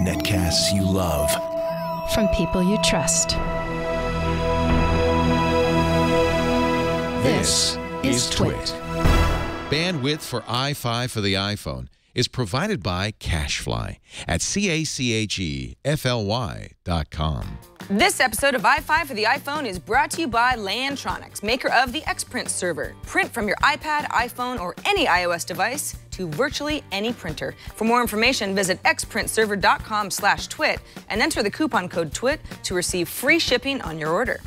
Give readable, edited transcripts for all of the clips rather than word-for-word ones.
Netcasts you love. From people you trust. This is TWiT. Bandwidth for iFive for the iPhone is provided by CacheFly at CacheFly.com. This episode of iFive for the iPhone is brought to you by Lantronix, maker of the Xprint server. Print from your iPad, iPhone, or any iOS device to virtually any printer. For more information, visit xprintserver.com/twit and enter the coupon code TWIT to receive free shipping on your order.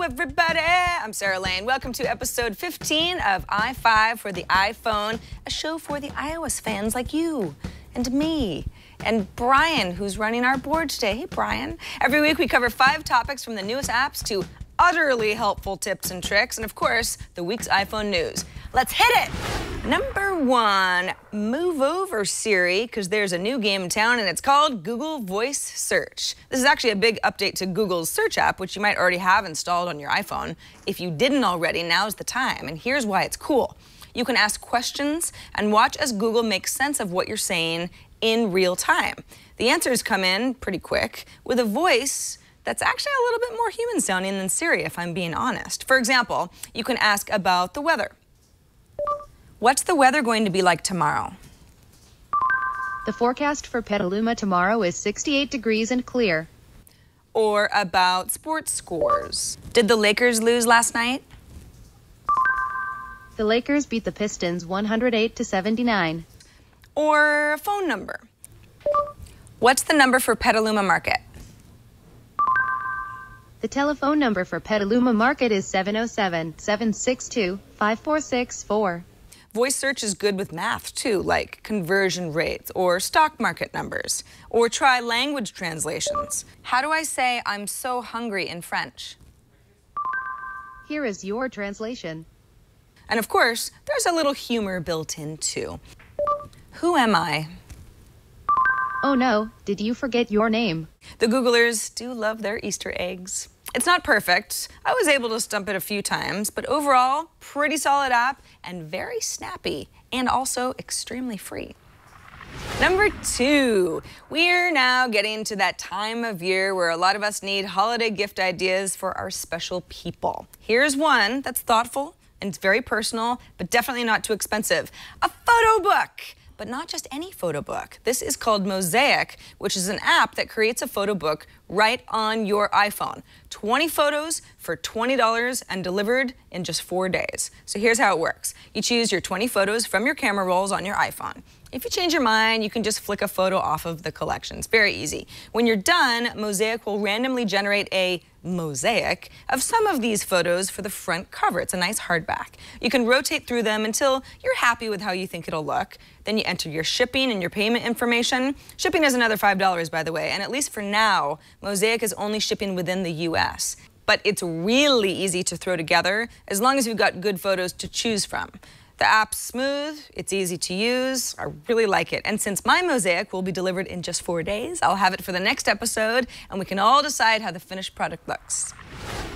Everybody, I'm Sarah Lane. Welcome to episode 15 of iFive for the iPhone, a show for the iOS fans like you and me and Brian, who's running our board today. Hey, Brian. Every week we cover 5 topics from the newest apps to utterly helpful tips and tricks, and of course, the week's iPhone news. Let's hit it! Number 1, move over Siri, because there's a new game in town and it's called Google Voice Search. This is actually a big update to Google's search app, which you might already have installed on your iPhone. If you didn't already, now's the time, and here's why it's cool. You can ask questions and watch as Google makes sense of what you're saying in real time. The answers come in pretty quick with a voice that's actually a little bit more human sounding than Siri, if I'm being honest. For example, you can ask about the weather. What's the weather going to be like tomorrow? The forecast for Petaluma tomorrow is 68 degrees and clear. Or about sports scores. Did the Lakers lose last night? The Lakers beat the Pistons 108-79. Or a phone number. What's the number for Petaluma Market? The telephone number for Petaluma Market is 707-762-5464. Voice search is good with math, too, like conversion rates or stock market numbers. Or try language translations. How do I say I'm so hungry in French? Here is your translation. And of course, there's a little humor built in, too. Who am I? Oh no, did you forget your name? The Googlers do love their Easter eggs. It's not perfect. I was able to stump it a few times, but overall, pretty solid app and very snappy and also extremely free. Number 2, we're now getting to that time of year where a lot of us need holiday gift ideas for our special people. Here's one that's thoughtful and it's very personal, but definitely not too expensive. A photo book. But not just any photo book. This is called Mosaic, which is an app that creates a photo book right on your iPhone. 20 photos for $20 and delivered in just 4 days. So here's how it works. You choose your 20 photos from your camera rolls on your iPhone. If you change your mind, you can just flick a photo off of the collection. It's very easy. When you're done, Mosaic will randomly generate a mosaic of some of these photos for the front cover. It's a nice hardback. You can rotate through them until you're happy with how you think it'll look. Then you enter your shipping and your payment information. Shipping is another $5, by the way, and at least for now, Mosaic is only shipping within the US. But it's really easy to throw together as long as you've got good photos to choose from. The app's smooth, it's easy to use, I really like it. And since my Mosaic will be delivered in just 4 days, I'll have it for the next episode and we can all decide how the finished product looks.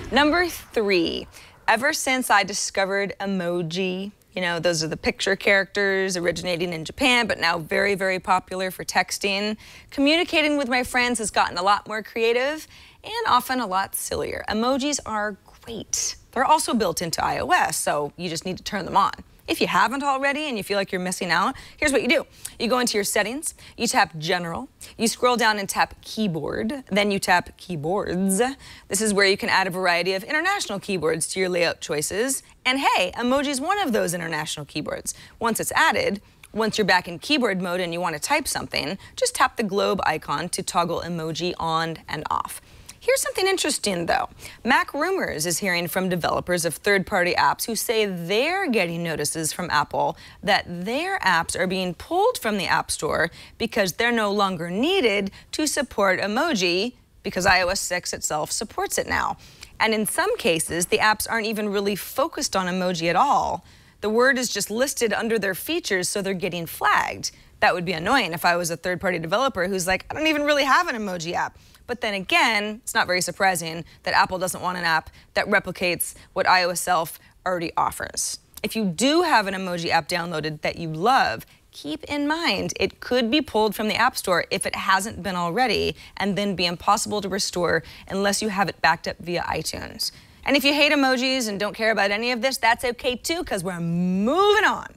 Number 3, ever since I discovered Emoji, you know, those are the picture characters originating in Japan, but now very, very popular for texting, communicating with my friends has gotten a lot more creative and often a lot sillier. Emojis are great. They're also built into iOS, so you just need to turn them on. If you haven't already and you feel like you're missing out, here's what you do. You go into your settings, you tap General, you scroll down and tap Keyboard, then you tap Keyboards. This is where you can add a variety of international keyboards to your layout choices. And hey, Emoji is one of those international keyboards. Once it's added, once you're back in keyboard mode and you want to type something, just tap the globe icon to toggle Emoji on and off. Here's something interesting, though. Mac Rumors is hearing from developers of third-party apps who say they're getting notices from Apple that their apps are being pulled from the App Store because they're no longer needed to support Emoji because iOS 6 itself supports it now. And in some cases, the apps aren't even really focused on Emoji at all. The word is just listed under their features, so they're getting flagged. That would be annoying if I was a third-party developer who's like, I don't even really have an emoji app. But then again, it's not very surprising that Apple doesn't want an app that replicates what iOS self already offers. If you do have an emoji app downloaded that you love, keep in mind it could be pulled from the App Store if it hasn't been already, and then be impossible to restore unless you have it backed up via iTunes. And if you hate emojis and don't care about any of this, that's okay too, because we're moving on.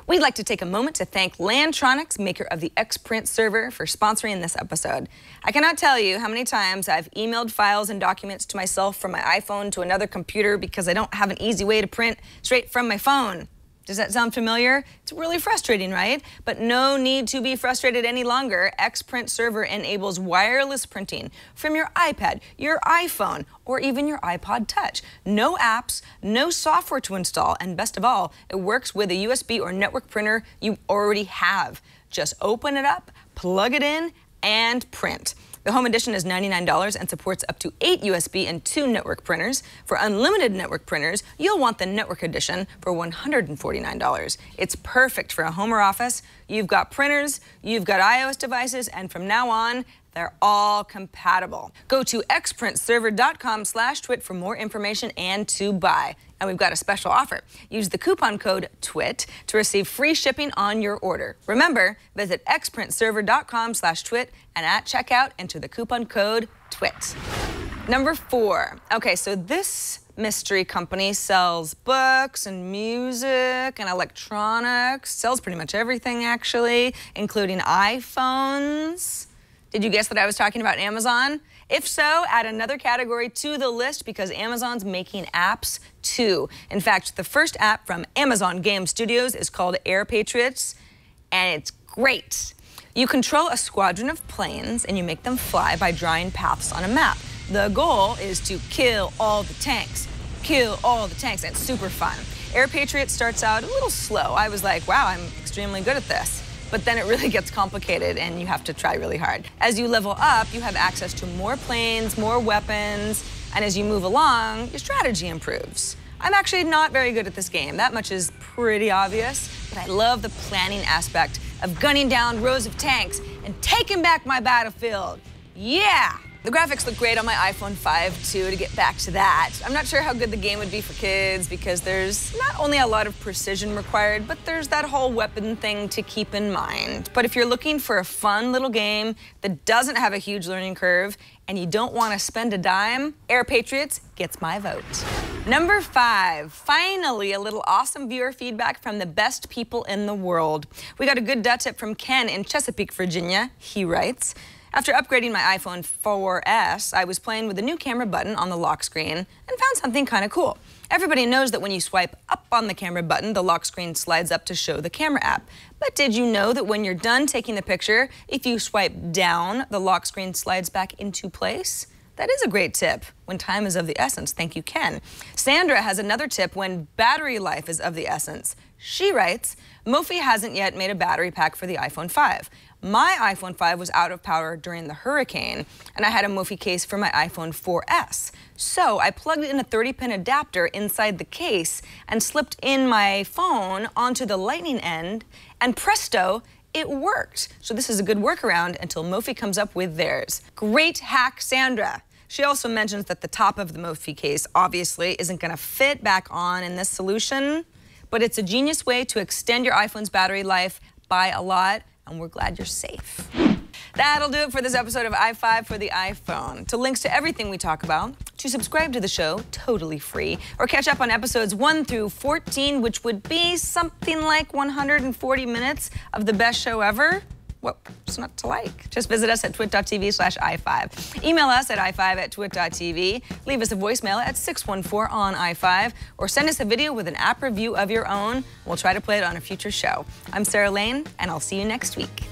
We'd like to take a moment to thank Lantronix, maker of the Xprint server, for sponsoring this episode. I cannot tell you how many times I've emailed files and documents to myself from my iPhone to another computer because I don't have an easy way to print straight from my phone. Does that sound familiar? It's really frustrating, right? But no need to be frustrated any longer. Xprint Server enables wireless printing from your iPad, your iPhone, or even your iPod Touch. No apps, no software to install, and best of all, it works with a USB or network printer you already have. Just open it up, plug it in, and print. The Home Edition is $99 and supports up to 8 USB and 2 network printers. For unlimited network printers, you'll want the Network Edition for $149. It's perfect for a home or office. You've got printers, you've got iOS devices, and from now on, they're all compatible. Go to xprintserver.com/twit for more information and to buy. And we've got a special offer. Use the coupon code TWIT to receive free shipping on your order. Remember, visit xprintserver.com/twit and at checkout, enter the coupon code TWIT. Number 4. Okay, so this mystery company sells books and music and electronics, sells pretty much everything actually, including iPhones. Did you guess that I was talking about Amazon? If so, add another category to the list because Amazon's making apps too. In fact, the first app from Amazon Game Studios is called Air Patriots, and it's great. You control a squadron of planes and you make them fly by drawing paths on a map. The goal is to kill all the tanks. Kill all the tanks, and it's super fun. Air Patriots starts out a little slow. I was like, wow, I'm extremely good at this. But then it really gets complicated and you have to try really hard. As you level up, you have access to more planes, more weapons, and as you move along, your strategy improves. I'm actually not very good at this game. That much is pretty obvious, but I love the planning aspect of gunning down rows of tanks and taking back my battlefield. Yeah! The graphics look great on my iPhone 5 too, to get back to that. I'm not sure how good the game would be for kids because there's not only a lot of precision required, but there's that whole weapon thing to keep in mind. But if you're looking for a fun little game that doesn't have a huge learning curve and you don't want to spend a dime, Air Patriots gets my vote. Number 5, finally a little awesome viewer feedback from the best people in the world. We got a good tip from Ken in Chesapeake, Virginia. He writes, after upgrading my iPhone 4S, I was playing with the new camera button on the lock screen and found something kind of cool. Everybody knows that when you swipe up on the camera button, the lock screen slides up to show the camera app. But did you know that when you're done taking the picture, if you swipe down, the lock screen slides back into place? That is a great tip when time is of the essence. Thank you, Ken. Sandra has another tip when battery life is of the essence. She writes, Mophie hasn't yet made a battery pack for the iPhone 5. My iPhone 5 was out of power during the hurricane, and I had a Mophie case for my iPhone 4S. So I plugged in a 30-pin adapter inside the case and slipped in my phone onto the lightning end, and presto, it worked. So this is a good workaround until Mophie comes up with theirs. Great hack, Sandra. She also mentions that the top of the Mophie case obviously isn't going to fit back on in this solution, but it's a genius way to extend your iPhone's battery life by a lot, and we're glad you're safe. That'll do it for this episode of iFive for the iPhone. To links to everything we talk about, to subscribe to the show, totally free, or catch up on episodes 1 through 14, which would be something like 140 minutes of the best show ever. What's not to like? Just visit us at twit.tv/iFive. Email us at iFive@twit.tv. Leave us a voicemail at 614 on iFive, or send us a video with an app review of your own. We'll try to play it on a future show. I'm Sarah Lane, and I'll see you next week.